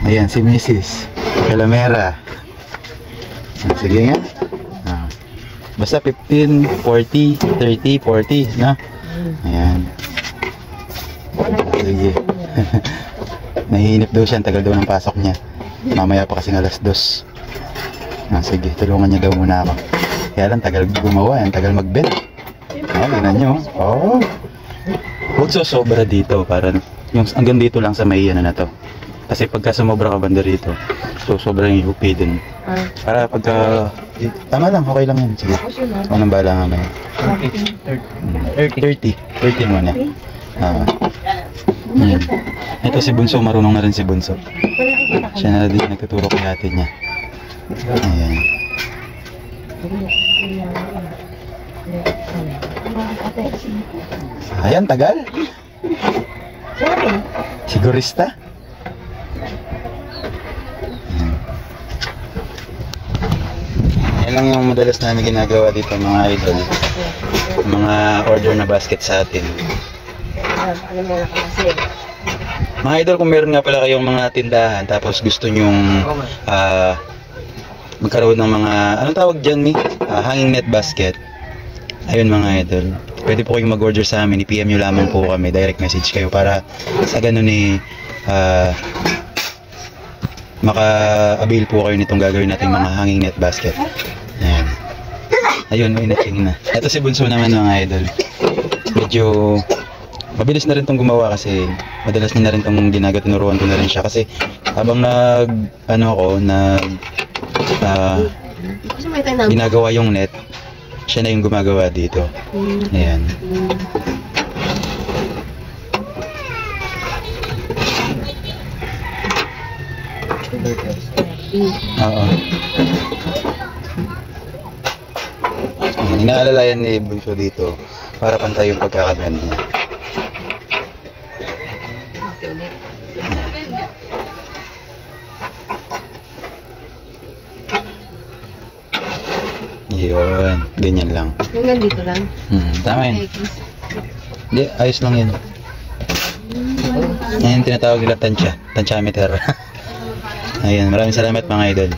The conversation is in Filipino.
Ayan, si Mrs. Calamera. Sige nga. Basta 15, 40, 30, 40, no? Ayan. Sige. Nahihinip daw siya, ang tagal daw ng pasok niya. Mamaya pa kasing alas 2. Sige, tulungan niya daw muna ako. Kaya lang, tagal gumawa, ang tagal mag-bend. Ayan, tignan nyo. Oh. Huwag sobra dito, para yung hanggang dito lang sa may ano na to. Kasi pagka sumobra ka banda rito, so sobrang yung UP din. Para pagka, tama lang, okay lang yan. Sige, anong bala nga may 30 muna. Ito si Bunso, marunong na rin si Bunso. Siya na din nagtuturo kay ate niya. Ayan. Ayan, tagal. Sigurista. Yan lang yung madalas namin ginagawa dito mga idol. Mga order na basket sa atin. Mga idol, kung meron nga pala kayong mga tindahan tapos gusto nyong magkaroon ng mga, anong tawag dyan, hanging net basket. Ayun mga idol, pwede po kayong mag-order sa amin, i-PM nyo lamang po kami, direct message kayo para sa ganun maka-avail po kayo nitong gagawin natin mga hanging net basket. Ayan. Ayun, may nating na. Ito si Bunso naman mga idol. Medyo mabilis na rin itong gumawa kasi madalas na rin itong tinuruan ko na rin siya kasi habang ginagawa yung net, siya na yung gumagawa dito. Ayan. Oo. Inaalalayan ni Bunso dito para pantay yung pagkakaganda niya. Yun, ganyan lang. Hanggang dito lang? Tama yun. Hindi, ayos lang yun. Yan yung tinatawag nila tansya, tansyameter. Ayan, maraming salamat mga idol.